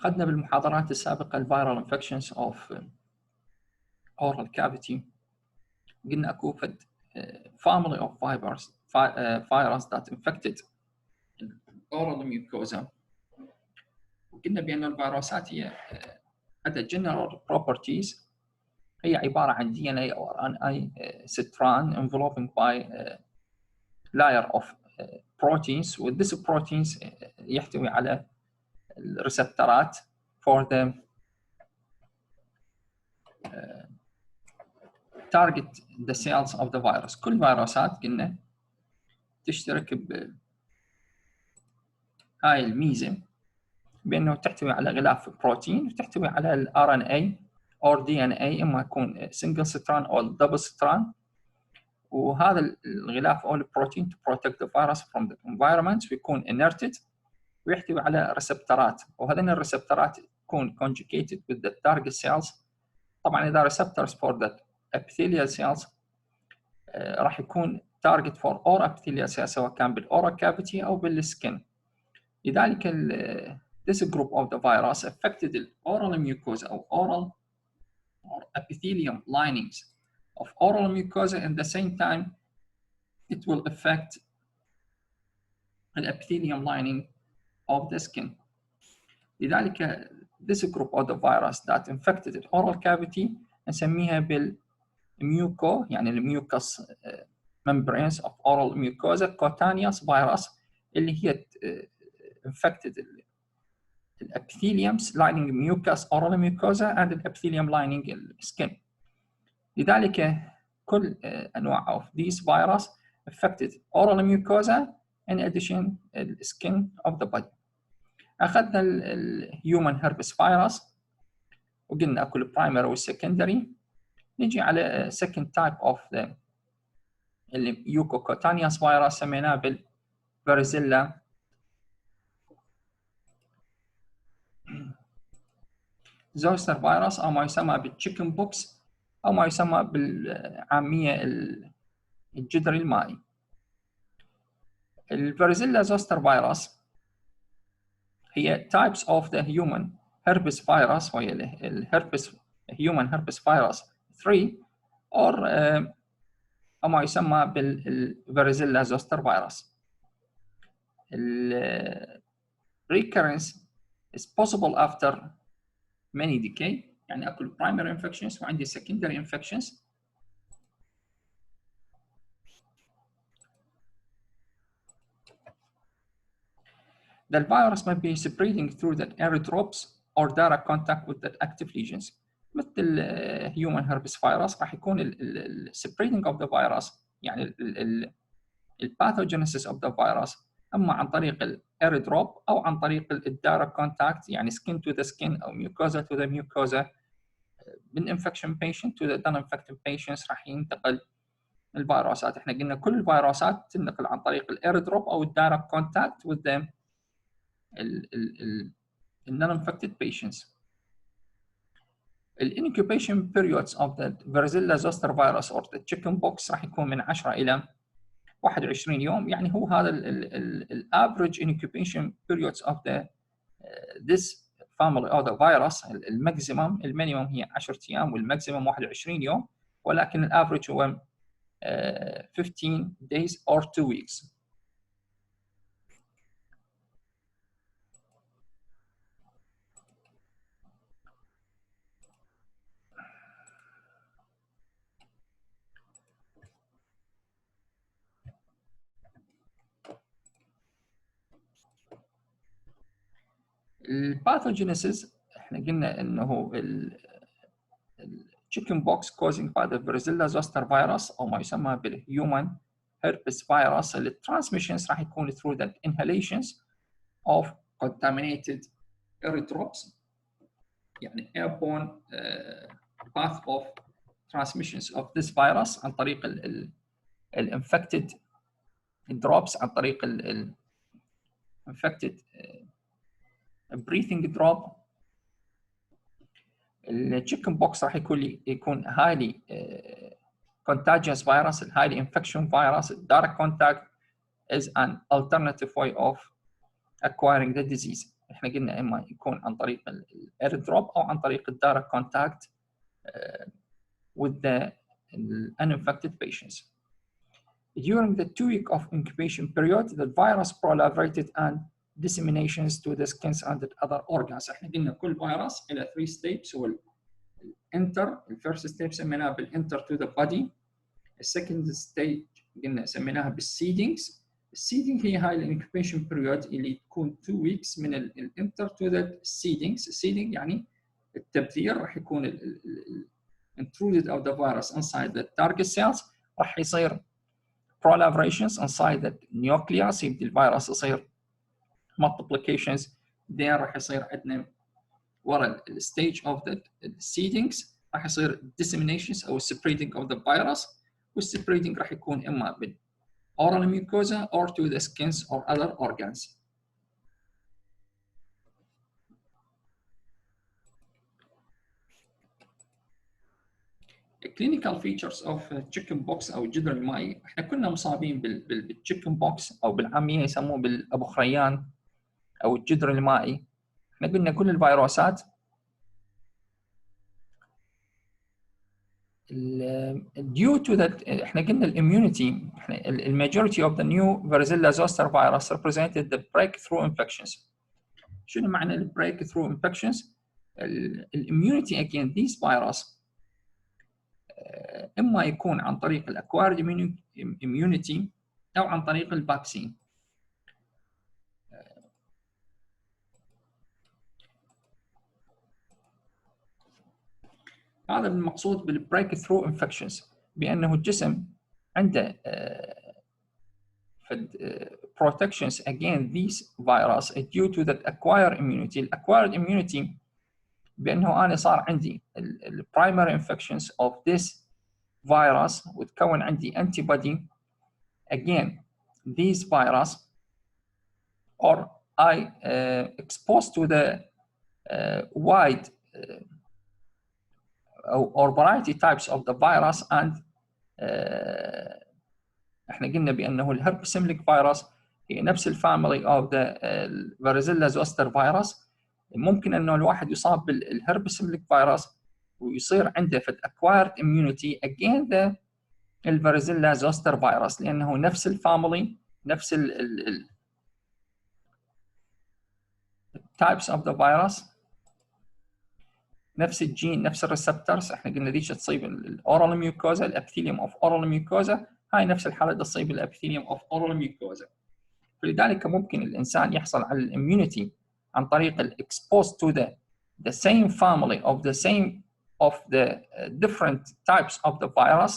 أخذنا بالمحاضرات السابقة الفيرال infections of oral cavity. قلنا أكو family of virus that infected oral mucosa. وقلنا بأن الفيروسات هي عندها general properties، هي عبارة عن DNA أو RNA strand enveloping by layer of proteins. و this proteins يحتوي على الريسبترات for the target the cells of the virus. كل فيروسات قلنا تشترك هاي الميزة بأنه تحتوي على غلاف بروتين وتحتوي على ال RNA or DNA، إما يكون single strand أو double strand، وهذا الغلاف أو البروتين to protect the virus from the environment ويكون inerted ويحتوي على ريسبترات، وهذين الريسبترات تكون conjugated with the target cells. طبعا إذا receptors for the epithelial cells راح يكون target for all epithelial cells سواء كان بالoral cavity أو بالسكن. لذلك this group of the virus affected the oral mucosa أو oral or epithelium linings of oral mucosa. At the same time it will affect the epithelium lining of the skin. لذلك this group of the virus that infected the oral cavity نسميها بالmuco يعني الميوكس membranes of oral mucosa cutaneous virus، اللي هي infected the epitheliums lining mucus oral mucosa and the epithelium lining skin. لذلك كل أنواع of these virus affected oral mucosa in addition the skin of the body. أخذنا الهيومن هربس فيروس وقلنا أكو البرايمري والسكندري. نجي على second type of the الميوكوكوتانيوس فيروس سميناه بالفاريزيلا زوستر فيروس أو ما يسمى بالتشيكن بوكس أو ما يسمى بالعامية الجدري المائي. الفاريزيلا زوستر فيروس هي types of the human herpes virus، وهي الهربس human herpes virus 3 or أو ما يسمى بالفاريزيلا زوستر فيروس. recurrence is possible after many decades، يعني أكو primary infections وعندي secondary infections. The virus may be spreading through the airdrops or direct contact with the active lesions. مثل human herpes virus راح يكون ال spreading of the virus يعني ال pathogenesis of the virus اما عن طريق ال airdrop او عن طريق ال direct contact يعني skin to the skin او mucosa to the mucosa. من infection patient to the non-infected patients راح ينتقل الفيروسات. احنا قلنا كل الفيروسات تنتقل عن طريق ال airdrop او ال direct contact with the non-infected patients. The incubation periods of the varicella zoster virus or the chicken pox راح يكون من 10 إلى 21 يوم. يعني هو هذا ال average incubation periods of the this family of the virus. الماكسيمم المينيمم هي 10 أيام والماكسيمم 21 يوم، ولكن الافريج هو 15 days or 2 weeks. الباثوجينيسيس احنا قلنا انه التشيكن بوكس causing by the varicella zoster virus او ما يسمى بالhuman herpes virus. الترانسميشنز راح يكون through the inhalations of contaminated airdrops يعني airborne path of transmissions of this virus عن طريق infected drops، عن طريق infected breathing drop. التشيكن بوكس راح يكون highly contagious virus. highly infection virus. direct contact is an alternative way of acquiring the disease. احنا قلنا اما يكون عن طريق الاير دروب او عن طريق الدايركت كونتاكت with the uninfected patients. During the 2-week of incubation period, the virus proliferated and disseminations to the skin and the other organs. احنا قلنا كل فيروس الى 3 steps. هو الانتر، الفيرست ستيب سميناها بالانتر تو ذا بودي. السكند ستيج قلنا سميناها بالسيدنجز. السيدنج هي هاي الانكوبيشن بيريود اللي تكون 2 ويكس من الانتر تو ذا سيدنجز. السيدنج يعني التبذير، راح يكون intruded of the virus inside the target cells، راح يصير proliferations inside the nucleus، يبدي الفيروس يصير multiplications. then راح يصير عندنا ورا الستيج of the seedings راح يصير disseminations او spreading of the virus. والspreading راح يكون اما بال oral mucosa or to the skins or other organs. clinical features of chicken pox او الجدري المائي. احنا كنا مصابين بالchicken pox او بالعاميه يسموه بالابو خريان او الجدري المائي. احنا قلنا كل الفيروسات due to that احنا قلنا الاميونيتي، الماجوريتي of the new varicella zoster virus represented the breakthrough infections. شنو معنى ال breakthrough infections؟ الاميونيتي against these virus اما يكون عن طريق الاكوارد immunity او عن طريق الفاكسين. هذا المقصود بالبريك ثرو انفكشنز، بانه الجسم عنده protections against these virus due to that acquired immunity. الاكوايرد immunity بانه انا صار عندي primary infections of this virus وتكون عندي antibody again these virus, or I exposed to the wide or variety types of the virus and احنا قلنا بانه الهربسيميليك فيروس هي نفس الفاميلي of the varicella zoster virus. ممكن انه الواحد يصاب بالهربسيميليك فيروس ويصير عنده acquired immunity against the varicella zoster virus لانه نفس الفاميلي، نفس ال types of the virus، نفس الجين، نفس الريسبتورز. احنا قلنا ذيك تصيب الاورال ميوكوزا، الابيثيليوم اوف اورال ميوكوزا، هاي نفس الحاله تصيب الابيثيليوم اوف اورال ميوكوزا. فلذلك ممكن الانسان يحصل على الاميونيتي عن طريق الاكسبوز تو the same family of the different types of the virus,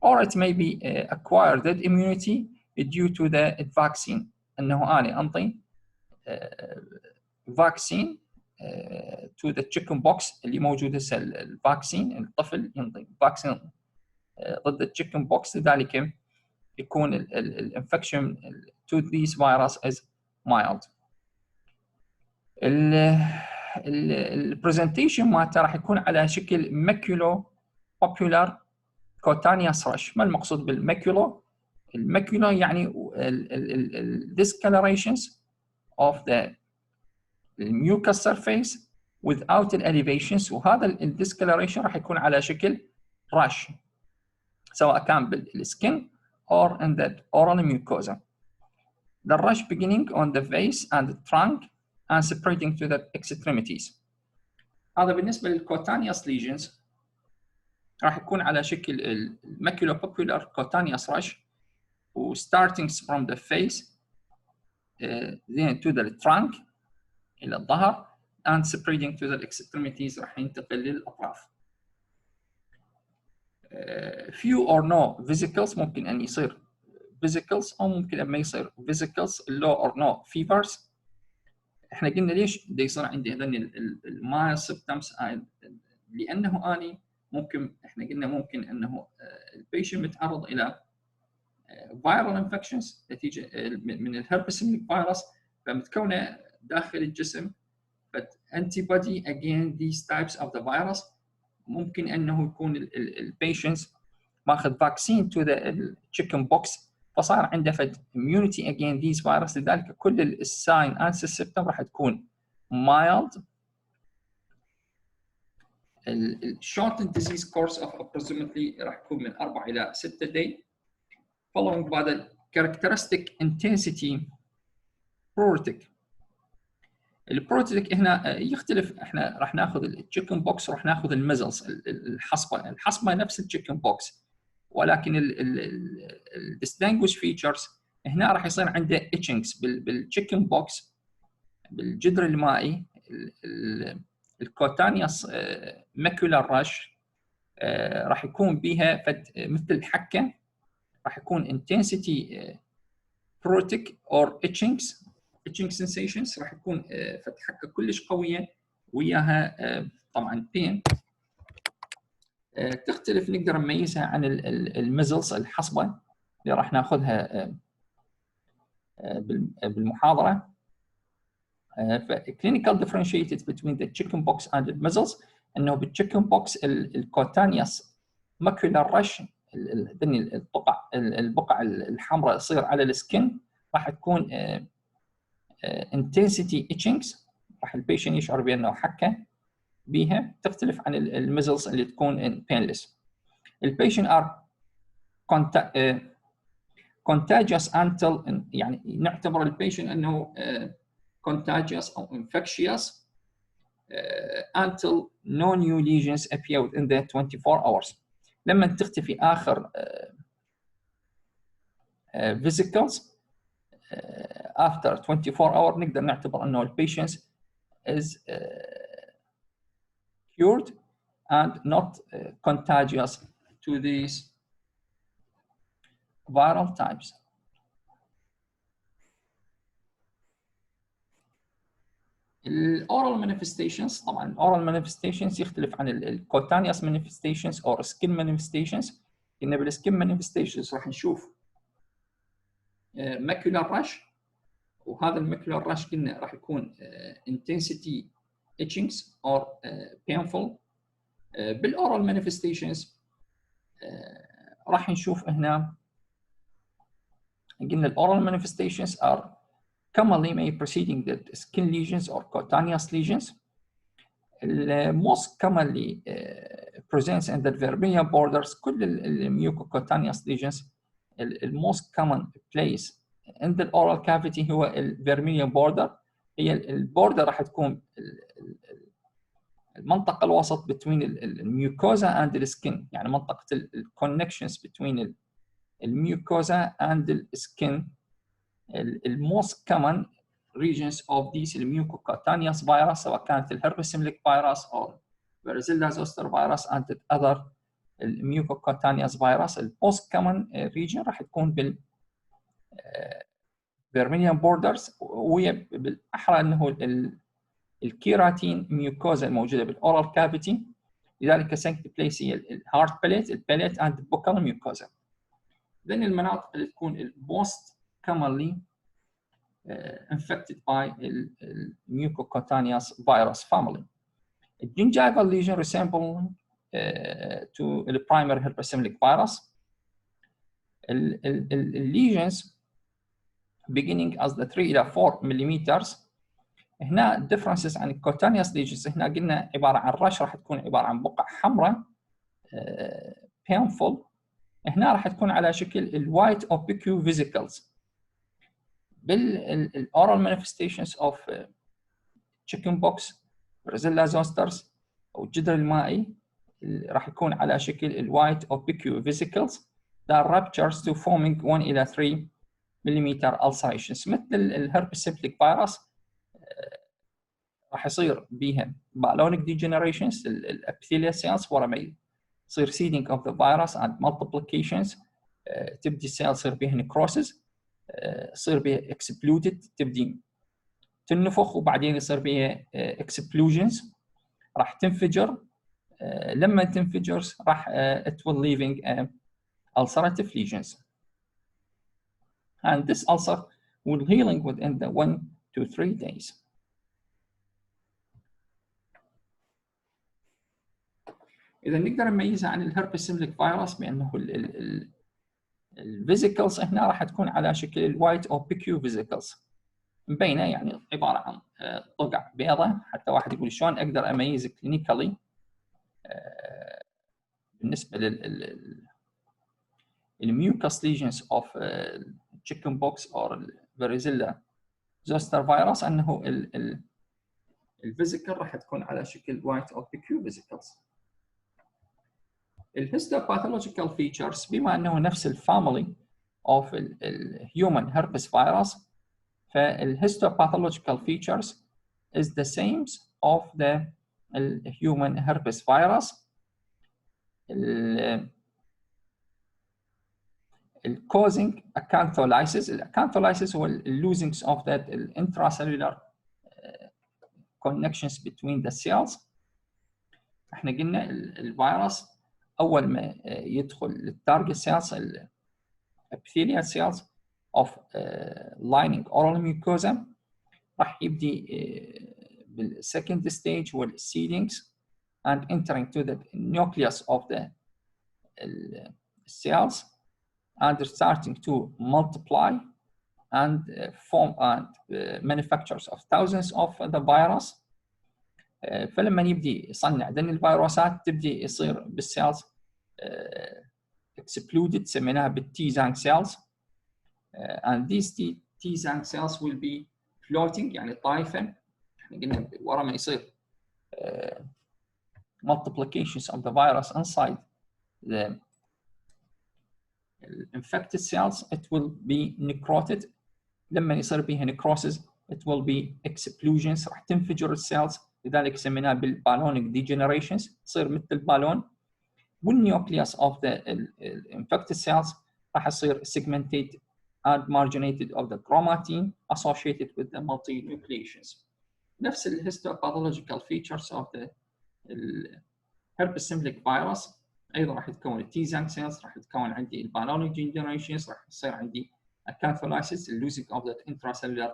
or it may be acquired immunity due to the vaccine. انه انا انطي vaccine to the chicken pox اللي موجود هسه. الفاكسين الطفل ينطي فاكسين ضد الchicken pox، لذلك يكون الانفكشن to these virus is mild. البرزنتيشن مالته راح يكون على شكل ماكيولو popular cutaneous rash. ما المقصود بالماكيولو؟ الماكيولو يعني discolorations of the mucous surface without the elevations، وهذا الديسكلريشن راح يكون على شكل rash سواء كان بالسكن or in the oral mucosa. The rash beginning on the face and the trunk and spreading to the extremities. هذا بالنسبة للcutaneous lesions راح يكون على شكل maculopapular cutaneous rash و starting from the face then to the trunk إلى الظهر and spreading to the extremities راح ينتقل للأطراف. few or no vesicles، ممكن أن يصير vesicles أو ممكن أن ما يصير vesicles. low or no fevers. إحنا قلنا ليش ده يصير عندي هذين المايل symptoms؟ لأنه أني ممكن، إحنا قلنا ممكن أنه البيشنت متعرض إلى viral infections نتيجة من الهربسيميليك فيروس فمتكونة داخل الجسم but antibody against these types of the virus. ممكن انه يكون البيشنتس ماخذ vaccine to the chicken pox فصار عنده immunity against these virus، لذلك كل الساين and symptom راح تكون mild shortened disease course of approximately راح يكون من 4 إلى 6 day following by the characteristic intensity pruritic. البروتيك هنا يختلف، احنا راح ناخذ التشيكن بوكس وراح ناخذ الميزلز الحصبه نفس التشيكن بوكس، ولكن الديستنجوش فيتشرز هنا راح يصير عنده اتشنجز بالتشيكن بوكس بالجدر المائي الكوتانيوس ماكولار راش راح يكون بها مثل الحكه، راح يكون intensity pruritic or itching sensations، راح يكون حكه كلش قويه وياها طبعا بين. تختلف نقدر نميزها عن الميزلز الحصبه اللي راح ناخذها بالمحاضره. clinical differentiated between the chicken pox and the measles انه بالchicken pox الكوتانيوس ماكولار رش البقع الحمراء تصير على السكن راح تكون intensity itchings، راح البيشنت يشعر بانه حكه بيها، تختلف عن الميزلز اللي تكون painless. البيشنت are contagious until يعني نعتبر البيشنت انه contagious او infectious until no new lesions appear within the 24 hours. لما تختفي اخر vesicles after 24 hours نقدر نعتبر انه البيشنت is cured and not contagious to these viral types. الاورال manifestations طبعا الاورال manifestations يختلف عن الكوتانيوس manifestations or skin manifestations. ان بالسكين manifestations راح نشوف macular rash، وهذا الماكولار راش قلنا راح يكون intensity itchings or painful. بالاورال manifestations راح نشوف هنا قلنا الاورال manifestations are commonly may preceding the skin lesions or cutaneous lesions. Most commonly presents in the vermilia borders. كل mucocutaneous lesions most common place in the oral cavity هو الvermilia border. هي البوردر راح تكون المنطقة الوسط between الميوكوزا and the skin، يعني منطقة الconnections between الميوكوزا and the skin. most common regions of these mucocutaneous virus سواء كانت الهربسيميليك فيروس أو varicella zoster virus and other mucocutaneous virus. most common region راح تكون بال vermilion borders، وهي بالأحرى أنه الكيراتين ميوكوزا الموجودة بالأورال كافيتي، لذلك second place هي الهارت باليت الباليت and buccal mucosa. then المناطق اللي تكون most commonly infected by mucocutaneous virus family. The gingival lesion resemble to the primary herpesimic virus. Lesions beginning as the 3 إلى 4 millimeters. هنا differences عن cutaneous lesions. هنا قلنا عبارة عن رش راح تكون عبارة عن بقع حمراء painful. هنا راح تكون على شكل white opaque vesicles. بالاورال manifestations of chicken pox varicella zosters او الجدر المائي راح يكون على شكل white opaque vesicles that ruptures to forming 1 إلى 3 millimeter ulcerations. مثل الهربسيميليك فيروس راح يصير بيها بالونيك degenerations الابيثيليال cells ورا ما يصير seeding of the virus and multiplications تبدي السيل يصير بيها necrosis، يصير بها exploded تبدي تنفخ، وبعدين يصير بها explosions راح تنفجر. لما تنفجر راح it will leaving ulcerative lesions and this ulcer will healing within the 1 to 3 days. إذا نقدر نميزها عن الهربسيميليك فيروس بأنه الفيزيكلز هنا راح تكون على شكل الوايت أو بيكيو فيزيكلز. مبينه، يعني عباره عن طقع بيضاء، حتى واحد يقول شلون اقدر اميز كلينيكالي بالنسبه لل mucus lesions of chicken pox or varicella zoster virus، انه الفيزيكال راح تكون على شكل white or PQ vesicles. الهيستوباثولوجيكال فيتشرز بما انه نفس الفاميلي of الهيومن herpes virus، فالهيستوباثولوجيكال features is the same of the human herpes virus. causing acantholysis. Acantholysis هو losing of that intracellular connections between the cells. احنا قلنا الفيروس اول ما يدخل للتارجت سيلز epithelial cells of lining oral mucosa راح يبدي بالsecond stage وال seedings and entering to the nucleus of the cells and starting to multiply and form and manufactures of thousands of the virus. فلما يبدي يصنع ذن الفيروسات تبدي يصير بالسيلز exploded، سميناها بالتيزانج cells and these T-zang cells will be floating، يعني طايفة. احنا قلنا ورا ما يصير multiplications of the virus inside the infected cells it will be necrotic. لما يصير بيها necrosis it will be explosions، راح تنفجر السيلز، لذلك سميناها بالبالونيك degenerations، تصير مثل البالون. والنيوكليوس of the infected cells راح يصير segmented and marginated of the chromatin associated with the multinucleations. نفس الهيستوباثولوجيكال features of the herpes simplex virus ايضا راح يتكون التيزانج cells، راح يتكون عندي البالونيك degenerations، راح يصير عندي acantholysis، losing of that intracellular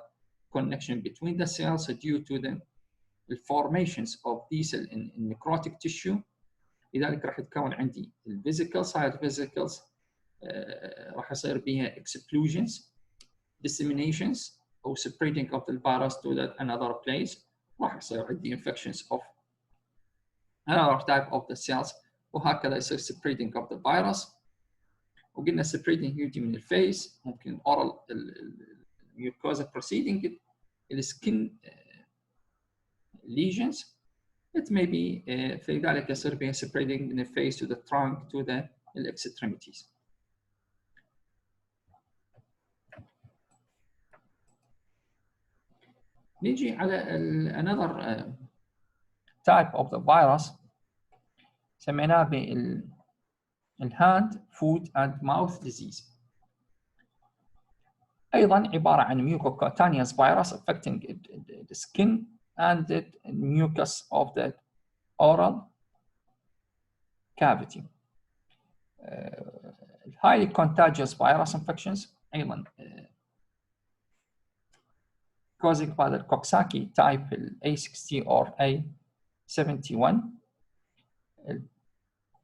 connection between the cells due to the formations of these in necrotic tissue. لذلك راح يتكون عندي الفيزيكال side vesicles، راح يصير بها explosions، disseminations او spreading of the virus to that another place، راح يصير عندي infections of another type of the cells، وهكذا يصير spreading of the virus. وقلنا spreading يجي من الفيس، ممكن oral mucosa proceeding السكن lesions it may be في ذلك يصير بها spreading من الفيس to the trunk to the extremities. نيجي على another type of the virus سميناه بالhand foot and mouth disease. أيضا عبارة عن mucocutaneous virus affecting the skin and the mucus of the oral cavity. Highly contagious virus infections أيضا caused by the Coxsackie type A60 or A71,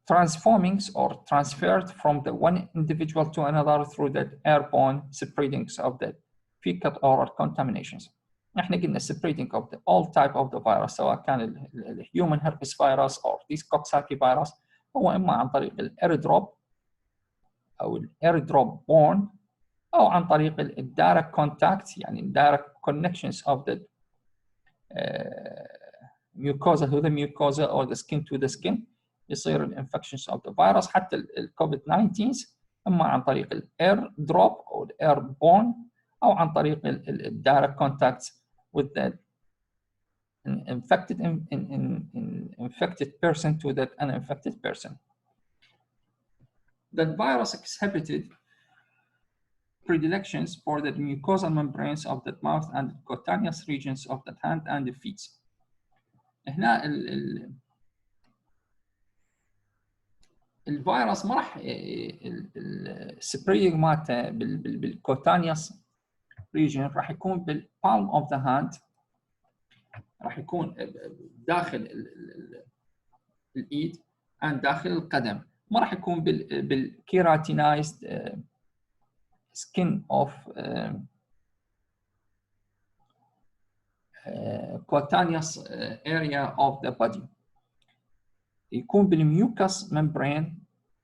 transforming or transferred from the one individual to another through the airborne spreadings of the fecal oral contaminations. احنا قلنا spreading of the all type of the virus سواء كان human herpes virus or this Coxsackie virus هو اما عن طريق الايردروب او الايردروب borne او عن طريق الدايركت كونتاكت، يعني الدايركت connections of the mucosa to the mucosa or the skin to the skin يصير الانفكشنز of the virus. حتى الكوفيد 19 اما عن طريق الاير دروب او الاير بورن او عن طريق الدايركت كونتاكت with the infected person to that uninfected person. The virus exhibited predilections for the mucosal membranes of the mouth and the cutaneous regions of the hand and the feet. هنا الفيروس ما راح السبريدنج مالته بالكوتانيوس ريجن راح يكون بالبالم اوف ذا هاند، راح يكون داخل الايد and داخل القدم، ما راح يكون بالكيراتينايزد skin of cutaneous area of the body. يكون بالميوكس membrane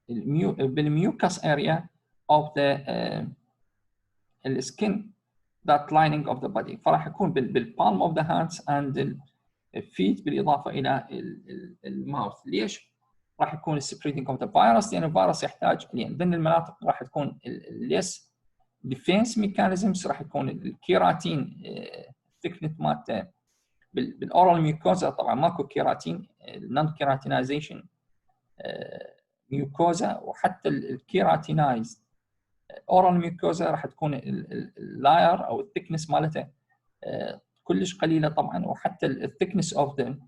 بالميوكس area of the skin that lining of the body. فراح يكون بالpalm of the hands and الفيت بالإضافة إلى الماوث. ليش؟ راح يكون spreading of the virus لأن الفيروس يحتاج لأن ضمن المناطق راح تكون less defense mechanisms. راح يكون الكيراتين thickness مالته بالاورال ميوكوزا طبعا ماكو كيراتين non keratinization ميوكوزا وحتى الكيراتينايز اورال ميوكوزا راح تكون اللاير او الثيكنس مالته كلش قليله طبعا وحتى الثيكنس اوف ذا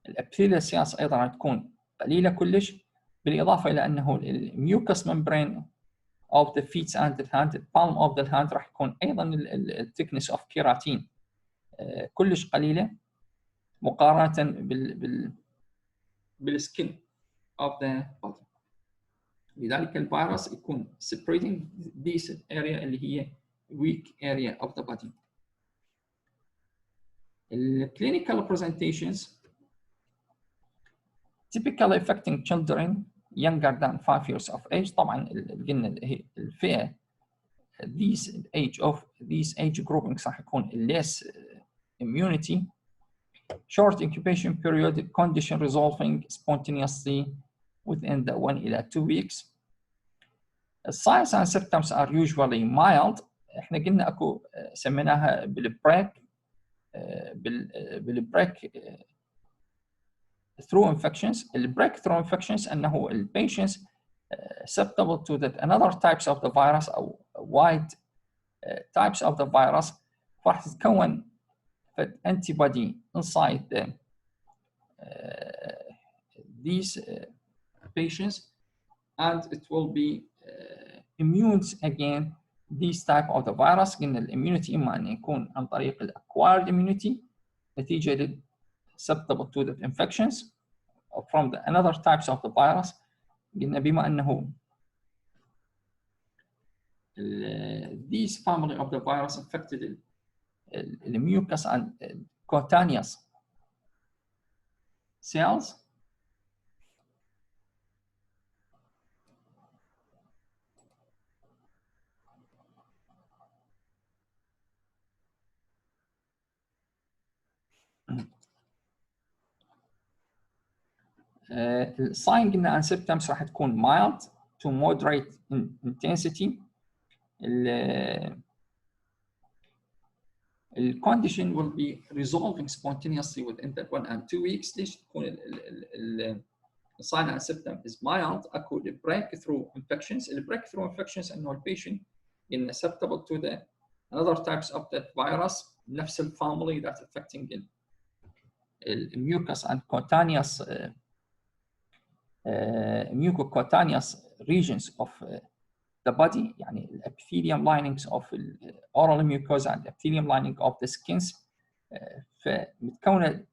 الابيثيليال سيلز ايضا راح تكون قليله كلش بالاضافه الى انه الميوكس ممبرين of the feet and the hand the palm of the hand راح يكون ايضا الثيكنس اوف كيراتين كلش قليله مقارنه بالسكين of the body. لذلك الفيروس يكون spreading this area اللي هي weak area of the body. Clinical presentations typically affecting children younger than 5 years of age. طبعا قلنا الفئه these age groupings راح يكون less immunity, short incubation period, condition resolving spontaneously within the 1 إلى 2 weeks. Signs and symptoms are usually mild. احنا قلنا اكو سميناها بالبريك through infections. البريك through infections انه البيشنتس susceptible to that another types of the virus او wide types of the virus راح تتكون antibody inside these patients and it will be immune against these type of the virus. قلنا الاميونيتي اما ان يكون عن طريق acquired immunity نتيجه susceptible to the infections from the another types of the virus. قلنا بما انه these family of the virus affected the mucus and cutaneous cells. الساين قلنا and symptoms راح تكون mild to moderate in intensity. The condition will be resolving spontaneously within that 1 and 2 weeks. ليش تكون the sign and symptom is mild؟ اكو breakthrough infections. breakthrough infections انه البيشنت is susceptible to the another types of that virus نفس الفاميلي that affecting mucus and cutaneous mucocutaneous regions of the body يعني الابيثيليوم linings of oral mucosa and epithelium lining of the skins فمتكونه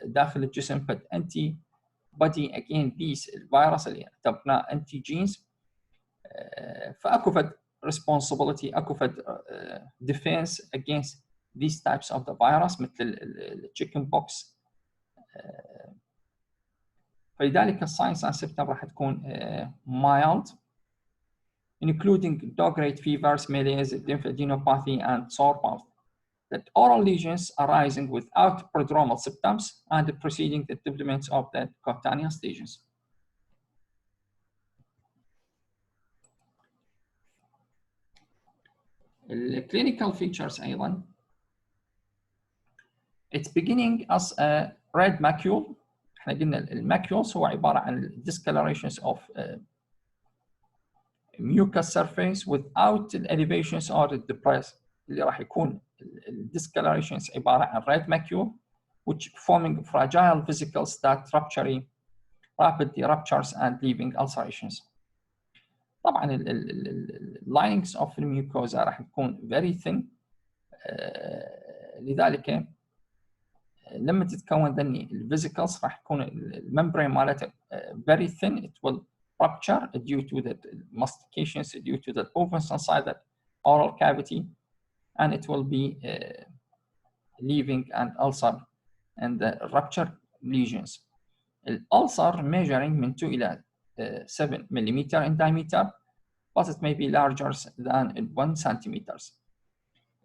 داخل الجسم فد anti body against these الفيروس اللي اعتبرناه antigens فاكو فد responsibility اكو فد defense against these types of the virus مثل الchicken pox. فلذلك الساينس and symptom راح تكون mild including low-grade fevers, malaise, lymphadenopathy, and sore mouth. That oral lesions arising without prodromal symptoms and preceding the development of the cutaneous lesions. The clinical features أيضا. It's beginning as a red macule. احنا قلنا الماكيولز هو عبارة عن discolorations of mucous surface without the elevations or the depress. اللي راح يكون discolorations عبارة عن red macule which forming fragile vesicles that rapidly ruptures and leaving ulcerations. طبعا linings of the mucosa راح تكون very thin. لذلك لما تتكون ذني الفيزيكلز راح يكون الممبرين مالته very thin. It will rupture due to the mastications, due to the movements inside the oral cavity, and it will be leaving an ulcer and the rupture lesions. الulcer measuring من 2 إلى 7 millimeter in diameter, but it may be larger than 1 centimeters.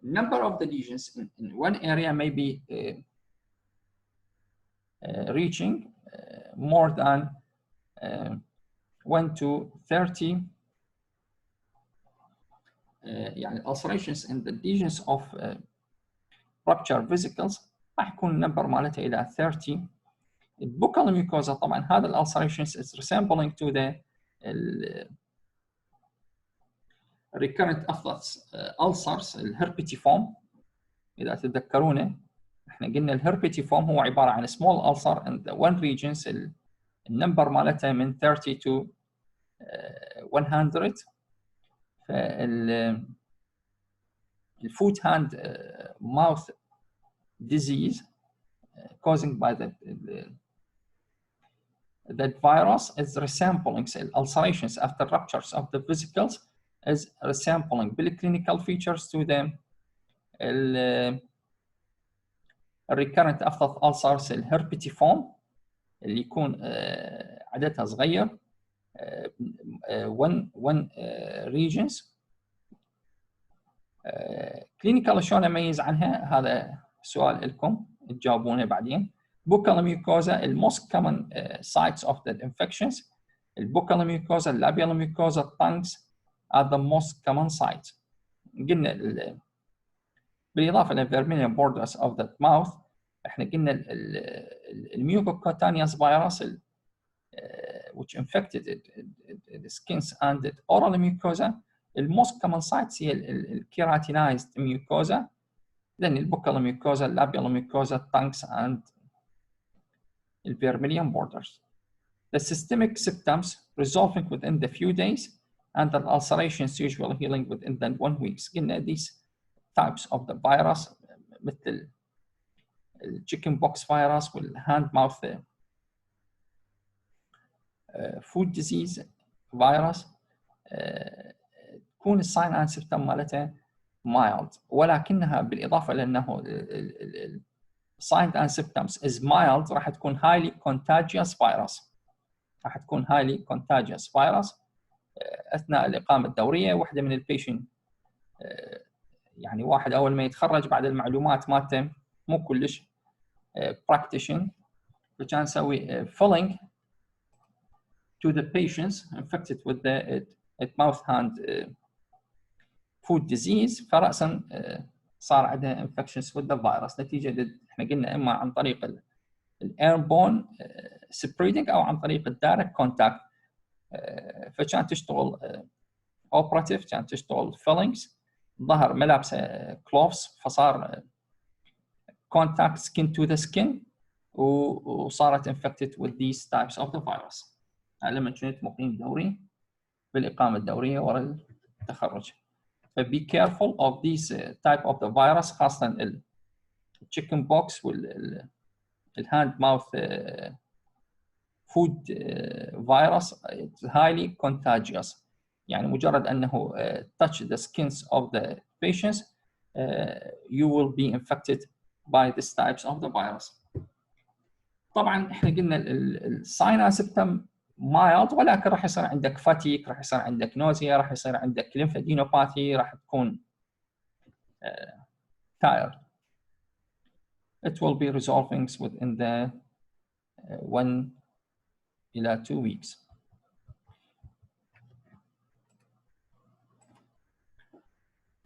The number of the lesions in one area may be reaching more than 1 to 30. يعني ulcerations in the lesions of rupture vesicles راح يكون النمبر مالتها إلى 30. البوكال ميوكوزا طبعا هذا الالسريشنز is resembling to the recurrent ulcers الهربيتيفورم. اذا تتذكرونه احنا قلنا الهربيتيفورم هو عباره عن small ulcer and one regions النمبر مالتها من 30 to 100. الفوت هاند mouth disease causing by that virus is resembling ulcerations after ruptures of the vesicles is resembling بالclinical features to the recurrent ulcers الهربيتيفورم اللي يكون عددها صغير one regions. clinical شلون اميز عنها؟ هذا سؤال لكم تجاوبونه بعدين. buccal mucosa most common sites of the infections. buccal mucosa, labial mucosa, tongues are the most common sites. قلنا بالاضافه الى vermilion borders of the mouth احنا قلنا الميوكوكوتانيوس فيروس which infected the skins and the oral mucosa. most common sites هي الكيراتينايزد mucosa, then البوكال mucosa, labial mucosa, tongues and the vermilion borders. The systemic symptoms resolving within the few days and the ulcerations usually healing within the 1 week. قلنا these types of the virus مثل chicken pox virus والhand mouth food disease virus تكون الساين اند سيمبتوم مالتها mild، ولكنها بالاضافه لانه sign and symptoms is mild راح تكون highly contagious virus. راح تكون highly contagious virus اثناء الاقامه الدوريه. واحده من البيشنت يعني واحد اول ما يتخرج بعد المعلومات مالته مو كلش practitioner، فكان يسوي filling to the patients infected with the mouth hand food disease، فرأسا صار عندها infections with the virus نتيجة احنا قلنا اما عن طريق airborne spreading او عن طريق direct contact. فكانت تشتغل operative، كانت تشتغل fillings، ظهر ملابسه gloves فصار contact skin to the skin وصارت infected with these types of the virus. لما كنت مقيم دوري بالإقامة الدورية وراء التخرج. be careful of these type of the virus، خاصة ال chicken pox وال hand mouth food virus. It's highly contagious. يعني مجرد أنه touch the skins of the patients you will be infected by these types of the virus. طبعا احنا قلنا الساين سيمبتوم mild، ولكن راح يصير عندك فاتيك، راح يصير عندك نوزيا، راح يصير عندك ليمفادينوباثي، راح تكون tired. It will be resolving within the 1 إلى 2 weeks.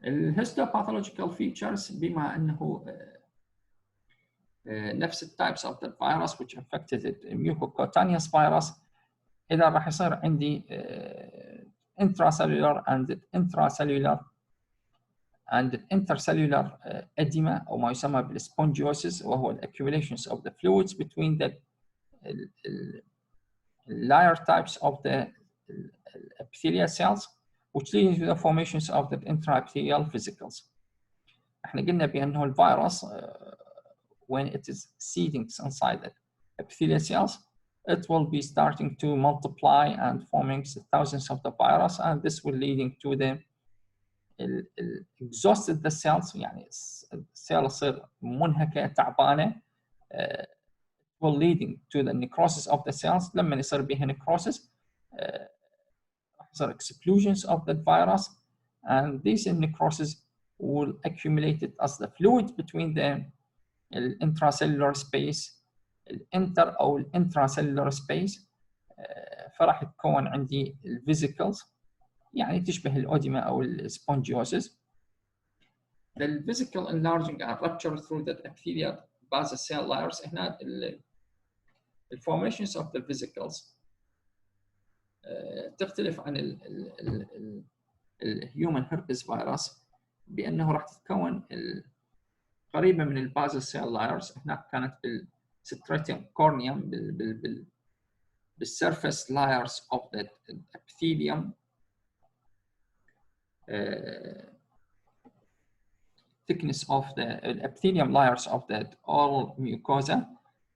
الهيستوباثولوجيكال features بما انه نفس التايبس of the virus which infected the mucocutaneous virus، اذا راح يصير عندي intracellular and intercellular edema او ما يسمى بالسبونجيوسيس، وهو accumulations of the fluids between the layer types of the epithelial cells which lead to the formations of the intraepithelial vesicles. احنا قلنا بانه الفيروس when it is seeding inside the epithelial cells it will be starting to multiply and forming thousands of the virus, and this will leading to the exhausted the cells، يعني السيل تصير منهكه تعبانه، will leading to the necrosis of the cells. لما يصير بها necrosis راح يصير exclusions of the virus, and this necrosis will accumulate it as the fluid between the intracellular space الانتر او الانتراcellular space. فراح تكون عندي الفيزيكلز يعني تشبه الاوديما او السبونجيوزس. The vesicle enlarging and rupture through the epithelial basal cell layers. هنا the formations of the vesicles تختلف عن الهيومن هيربس فيروس بانه راح تتكون قريبه من البازل سيل لايرز. هناك كانت بالستراتيوم كورنيوم بالسيرفيس لايرز اوف ذا epithelium thickness of the epithelium layers of the oral mucosa.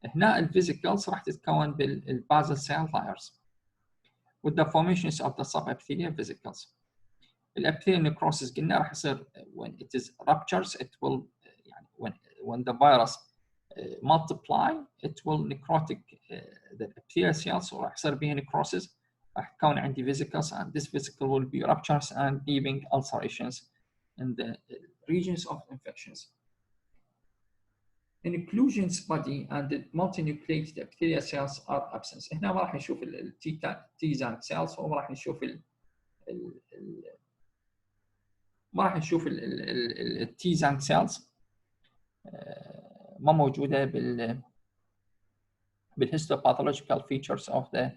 هنا الفيزيكلز راح تتكون بالبازل سيل لايرز with the formations of the subepithelial vesicles. الابثيليال necrosis قلنا راح يصير when it is ruptures it will يعني when the virus multiply it will necrotic the epithelial cells وراح يصير بها necrosis. راح تكون عندي vesicles and this vesicle will be ruptures and leaving ulcerations in the regions of infections. Inclusions body and the multinucleated epithelial cells are absent. هنا ما راح نشوف التيزان cells وما راح نشوف ما راح نشوف التيزان cells ما موجوده بالhistopathological features of the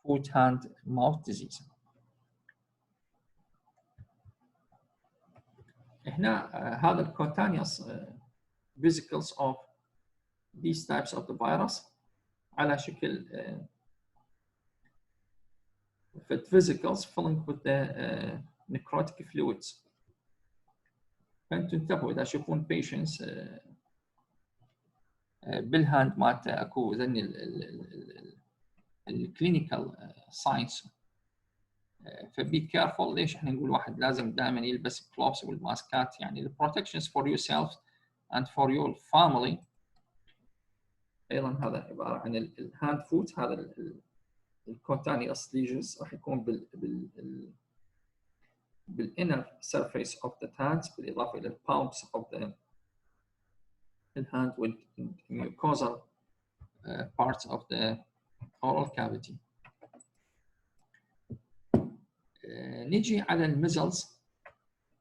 foot hand mouth disease. هنا هذا الكونتانيوس vesicles of these types of the virus على شكل vesicles filling with the necrotic fluids. فانتم انتبهوا اذا تشوفون patients بالهاند مالته اكو ذني الكلينيكال ساينس. فبي كيرفول. ليش احنا نقول واحد لازم دائما يلبس كلوفز والماسكات يعني البروتكشنز فور يور سيلف اند فور يور فاميلي. ايضا هذا عباره عن الهاند فوت. هذا الكونتانيوس ليجنز راح يكون بالinner surface of the hands بالاضافه الى البالمز of the hand with mucosal parts of the oral cavity. نجي على الميزلز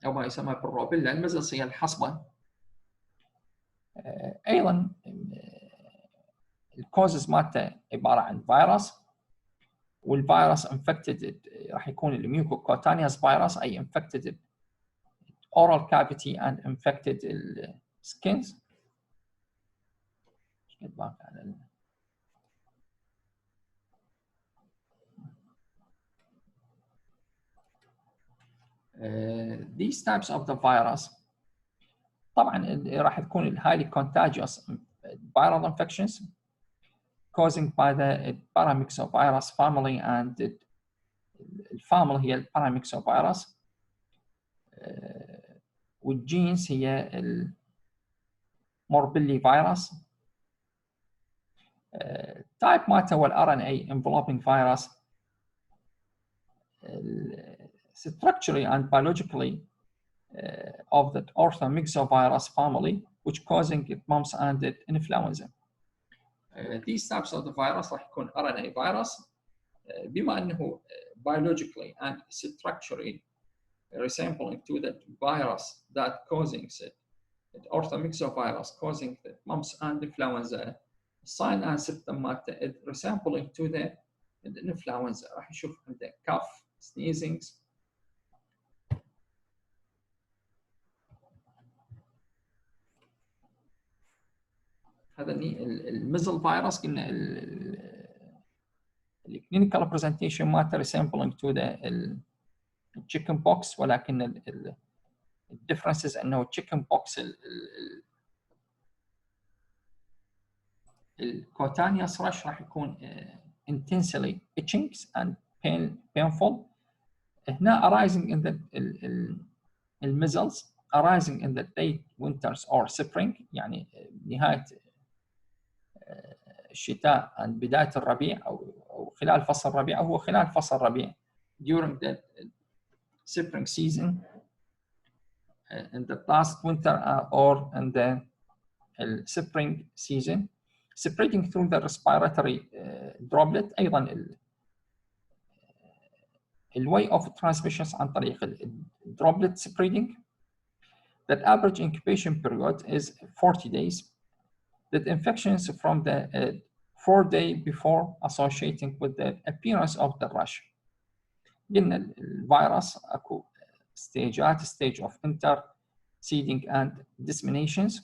او ما يسمى بالروبيلا. الميزلز هي الحصبه. ايضا الكوزز مالته عباره عن فيروس والفيروس انفكتد راح يكون الميوكوكوتانيوس فيروس اي انفكتد oral cavity and infected skins. These types of the virus طبعا راح تكون highly contagious viral infections causing by the paramyxovirus family and الفاميلي هي الباراميكسوفيروس والجينز هي الموربيلي فيروس. تايب مالته هو الRNA enveloping virus. Structurally and biologically of the orthomyxovirus family which causing mumps and influenza. These types of the virus راح يكون RNA virus بما انه biologically and structurally resembling to the virus that causing it, the orthomyxovirus causing the mumps and influenza. Sign and symptom مالته resembling to the influenza. راح نشوف عنده cough, sneezing. هذا الميزل فيروس قلنا الكلينيكال برزنتيشن مالته resembling to the chicken pox ولكن الديفرنسز انه chicken pox الكوتانيوس رش راح يكون intensely itching and painful هنا arising in the الميزلز arising in the late winters or spring، يعني نهاية الشتاء عند بداية الربيع أو خلال فصل الربيع، أو هو خلال فصل الربيع during the spring season in the last winter or in the spring season spreading through the respiratory droplet. أيضا way of transmission عن طريق droplet spreading. That average incubation period is 40 days. That infections from the 4 days before associating with the appearance of the rash. قلنا الفيروس اكو ستيجات، stage of interseeding and disseminations.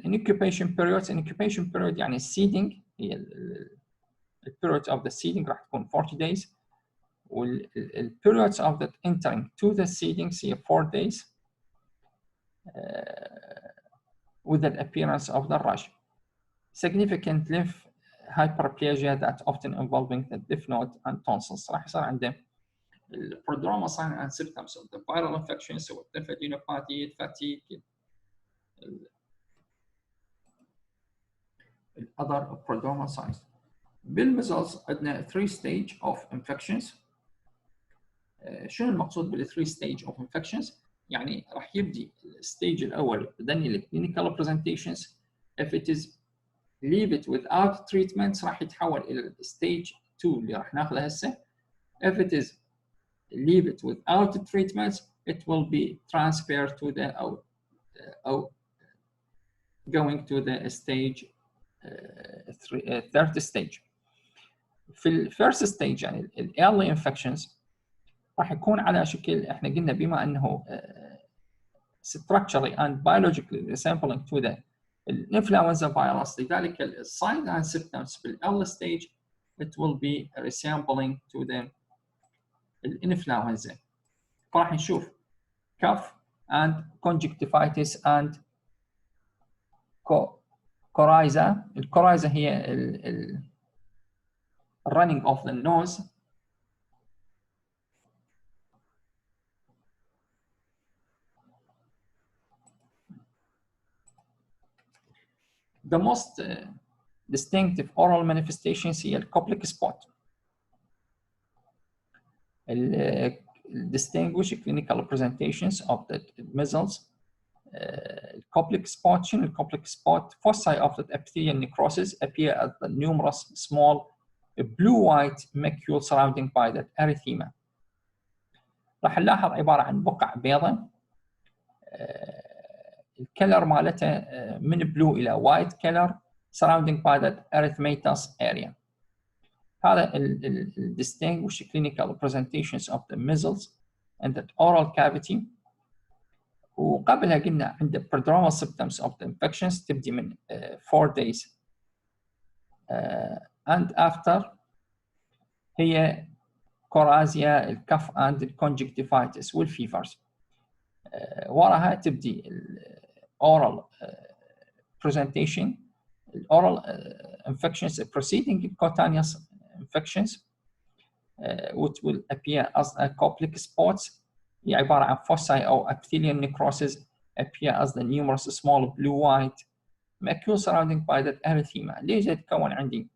incubation period يعني seeding هي period of the seeding راح تكون 40 days، periods of the entering to the seeding هي 4 days with the appearance of the rash. Significant lymph hyperplasia that often involving the lymph node and tonsils. راح يصير عنده prodromal signs and symptoms of the viral infections or lymphadenopathy, fatigue, other prodromal signs. بالميزلز عندنا 3 stage of infections. شنو المقصود بال 3 stage of infections؟ يعني راح يبدي الستيج الاول بدني الكلينيكال presentations. if it is leave it without treatments راح يتحول الى stage 2 اللي راح ناخذها هسه. if it is leave it without treatments it will be transferred to the or going to the stage third stage. في الفيرست ستيج يعني early infections راح يكون على شكل، احنا قلنا بما انه structurally and biologically resembling to the influenza virus، لذلك signs and symptoms في early stage it will be resembling to the influenza. فراح نشوف cough and conjunctivitis and coryza. الكورايزا هي running of the nose. The most distinctive oral manifestations هي الكوبليك spot. distinguish clinical presentations of the measles. Coupling spot. شنو الكوبليك spot؟ foci of the epithelial necrosis appear as the numerous small blue-white macules surrounding by the erythema. راح نلاحظ عبارة عن بقع بيضاء الكلر مالتها من بلو إلى وايت كلر surrounding by the erythematous area. هذا distinguish clinical presentations of the measles and the oral cavity. وقبلها قلنا عند prodromal symptoms of the infections تبدي من 4 days and after هي كورازيا، الكف and الconjunctivitis والفيفرز. وراها تبدي oral presentation. oral infections preceding cutaneous infections which will appear as a coupling spots. هي عبارة عن foci أو epithelial necrosis appear as the numerous small blue-white macules surrounding by the erythema. ليش يتكون عندي؟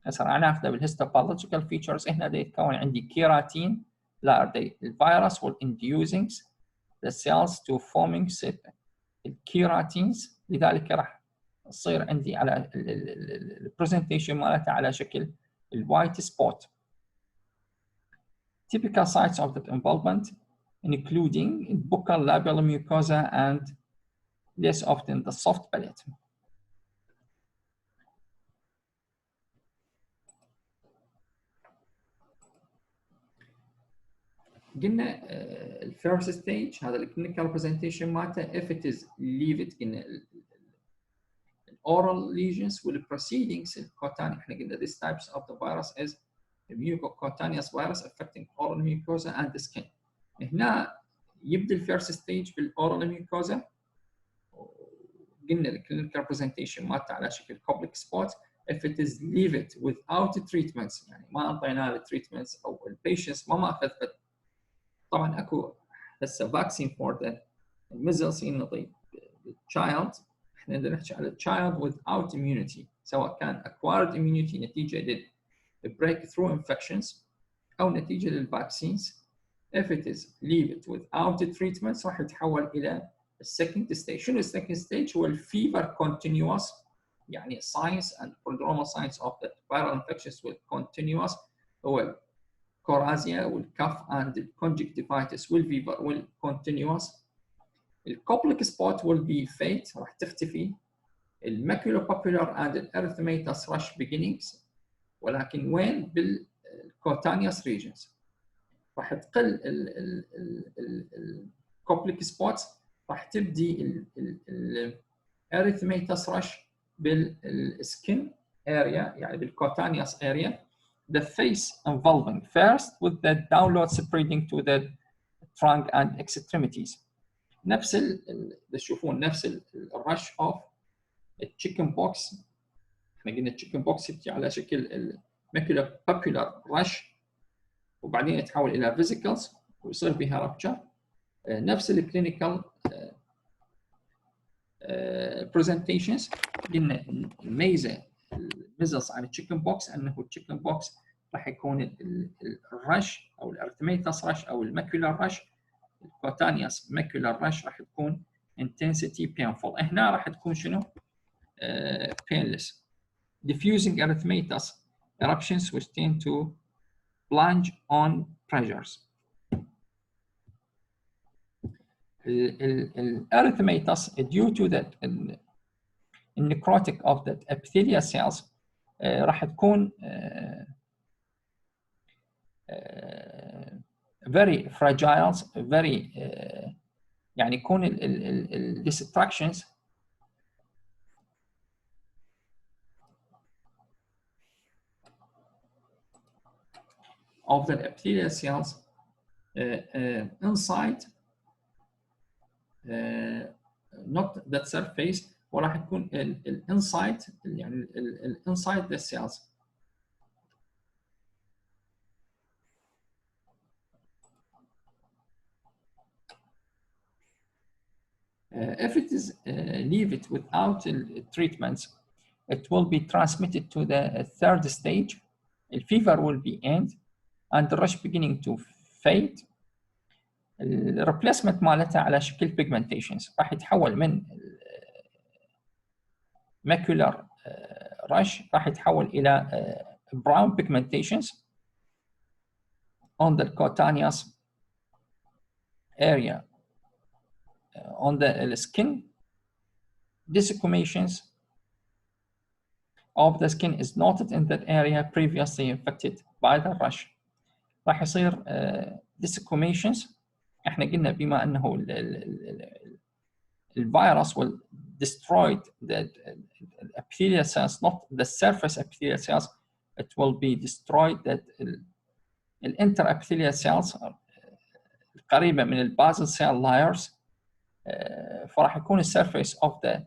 هسه أنا أخذه بالhistopathological features. هنا يتكون عندي كيراتين لا الفيروس will inducing the cells to forming الكيراتينز. لذلك راح تصير عندي على البرزنتيشن مالتها على شكل الوايت سبوت. Typical sites of that involvement including buccal labial mucosa and less often the soft palate. قلنا الفيرست ستيج هذا الكلينيكال برزنتيشن مالته if it is leave it قلنا oral lesions والproceedings الكوتاني. احنا قلنا these types of the virus is the mucocutaneous virus affecting oral mucosa and the skin. هنا يبدا الفيرست ستيج بالاورال ميوكوزا. قلنا الكلينيكال برزنتيشن مالته على شكل كوبليك سبوت if it is leave it without treatments، يعني ما أعطينا له treatments أو البيشنس ما أخذ. طبعا أكو هسه vaccine for the measles ينطي child، احنا بدنا نحكي على child without immunity، سواء كان acquired immunity نتيجة لل breakthrough infections أو نتيجة للvaccines. if it is leave it without treatments راح يتحول إلى السكند ستيج. شنو السكند ستيج؟ هو الفيفر continuous، يعني signs and prodromal signs of the viral infections will continuous، هو الكورازيا والكف and conjunctivitis والفيفر will continuous. الكوبليك spot will be fade، راح تختفي. الماكيولوبابيولار and erythematous rush beginnings، ولكن وين؟ بالcutaneous regions. راح تقل الكوبليك سبوتس، راح تبدي الاريثميتاس رش بالسكن اريا، يعني بالكوتانيوس اريا. The face involving first with the download spreading to the trunk and extremities. نفس تشوفون نفس الرش اوف التشيكن بوكس. احنا قلنا التشيكن بوكس يبدي على شكل الماكيولوبابيولار رش، وبعدين يتحول الى فيزيكلز ويصير بها رابتشر. نفس الكلينيكال برزنتيشنز. قلنا الميزه الميزلز عن التشيكن بوكس انه التشيكن بوكس راح يكون الرش او الارثميتاس رش او الماكيولار رش، الكوتانيوس ماكيولار رش راح تكون intensity painful. هنا راح تكون شنو؟ painless. diffusing erythematous eruptions which tend to plunge on pressures. Erythematous due to that necrotic of the epithelial cells راح تكون very fragile, very يعني يكون destructions of the epithelial cells inside not that surface، وراح يكون inside يعني inside the cells. If it is leave it without treatments, it will be transmitted to the third stage. The fever will be end and the rush beginning to fade. الريبليسمنت مالتها على شكل pigmentations، راح يتحول من macular rush راح يتحول إلى brown pigmentations on the cutaneous area on the skin. Desquamations of the skin is noted in that area previously infected by the rush. راح يصير desquamations. احنا قلنا بما انه الفيروس will destroy the epithelial cells, not the surface epithelial cells, it will be destroyed that interepithelial cells القريبة من البازل cell layers. فراح يكون السيرفيس of the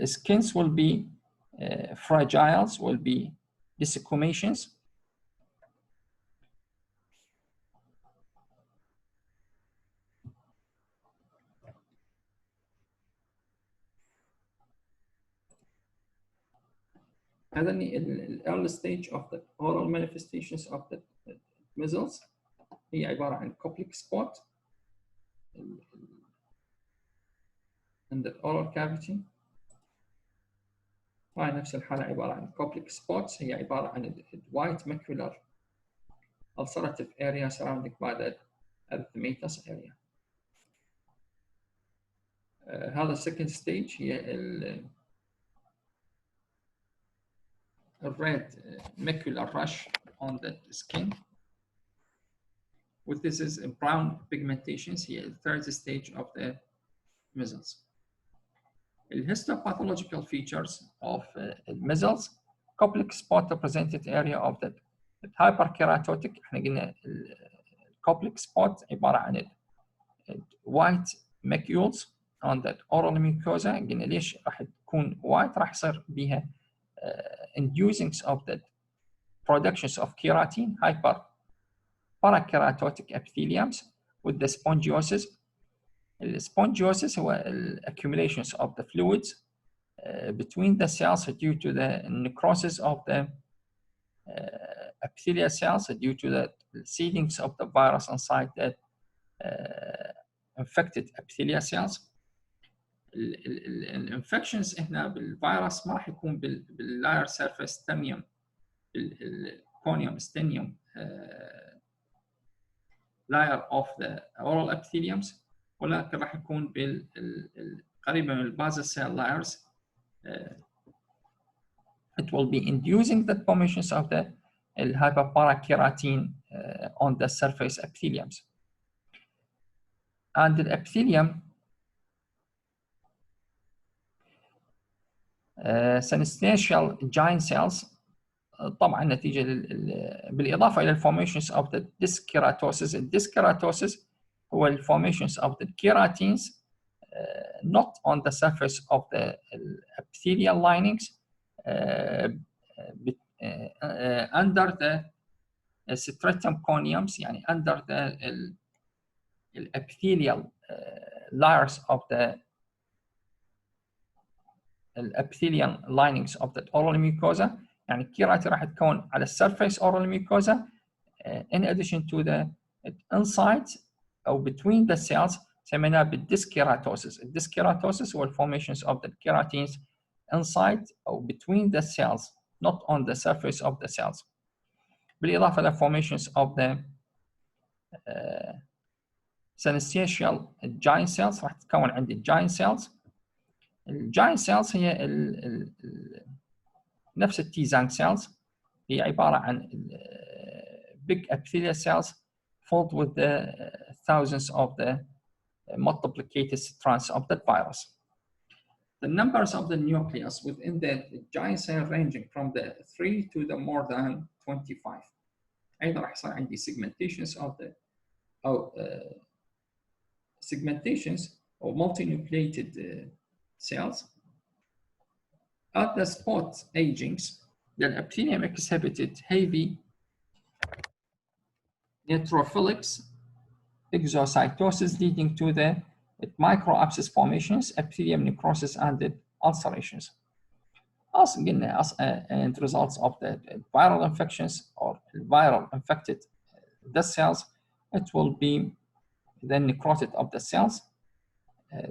skins will be fragile, will be desquamations. هذا ال early stage of the oral manifestations of the measles هي عبارة عن coplic spot in the oral cavity. هاي نفس الحالة عبارة عن coplic spots، هي عبارة عن white macular ulcerative area surrounded by the erythematous area. هذا second stage هي red macular rash on the skin. With this is brown pigmentations here, the third stage of the measles. The histopathological features of measles, coplic spot represented area of the hyperkeratotic. احنا قلنا coplic spot عبارة عن white macules on the oral mucosa. قلنا ليش راح تكون وايد راح يصير بها inducing of the productions of keratin hyper parakeratotic epitheliums with the spongiosis. السبونجيوسيس هو accumulations of the fluids between the cells due to the necrosis of the epithelial cells due to the seedings of the virus inside the infected epithelial cells. الانفكشنز هنا بالفيروس ما راح يكون باللاير سيرفيس تميم بالكونيوم ستينيوم layer of the oral epitheliums، ولكن راح يكون قريبا من البازل cell layers. It will be inducing the formations of the hyperparakeratin on the surface epitheliums. And the epithelium syncytial giant cells طبعا نتيجة بالإضافة إلى formations of the disc keratosis. الديسك keratosis هو formations of the keratins not on the surface of the epithelial linings under the stratum corneums، يعني under the epithelial layers of the epithelial linings of the oral mucosa. يعني الكيراتين راح تكون على السيرفيس oral mucosa in addition to the inside أو between the cells سميناه بالديسك keratosis. الديسك keratosis هو formations of the keratins inside أو between the cells not on the surface of the cells. بالإضافة إلى formations of the syncytial giant cells راح تتكون عندي giant cells. الجاينت سيلز هي نفس التيزانج سيلز، هي عبارة عن big epithelial cells filled with the thousands of the multiplicated strands of the virus. The numbers of the nucleus within the giant cell ranging from the 3 to the more than 25. أيضا راح يصير عندي segmentations of the أو segmentations of multinucleated cells. At the spot agings, the epithelium exhibited heavy neutrophilic exocytosis leading to the microabscess formations, epithelium necrosis, and the ulcerations. As and results of the viral infections or viral infected the cells, it will be the necrosis of the cells.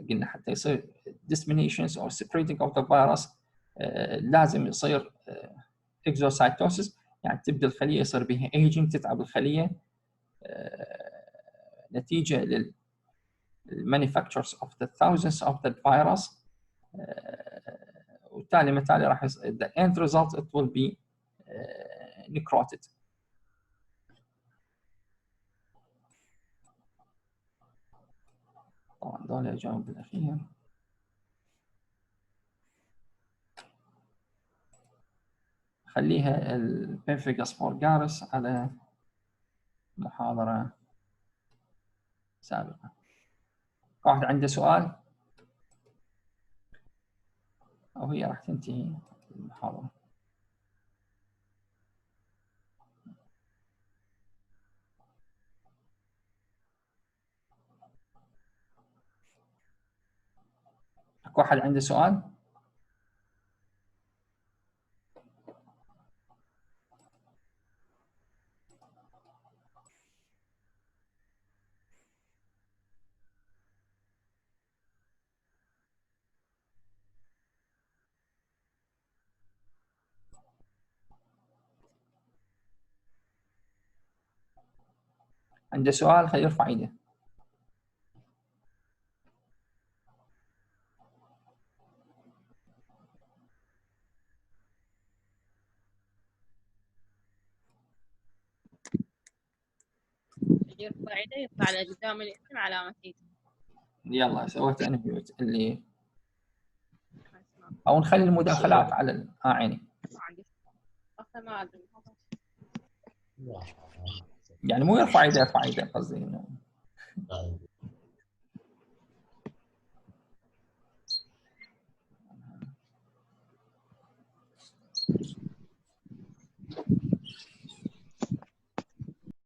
قلنا حتى يصير disseminations or spreading of the virus لازم يصير exocytosis، يعني تبدا الخليه يصير بها aging، تتعب الخليه نتيجه لل manufactures of the thousands of the virus، وبالتالي مثالي راح the end result it will be necrotic. طبعا دول اجاوب بالاخير. خليها البنفيجاس فورجارس على محاضرة سابقة. واحد عنده سؤال أو هي راح تنتهي المحاضرة؟ أكو واحد عنده سؤال؟ عنده سؤال خليه يرفع ايده. يرفع يده يطلع على قدام الاسم علامة ايد. يلا سويت انا ميوت اللي او نخلي المداخلات على عيني. ما ادري يعني مو يرفع يده قصدي انه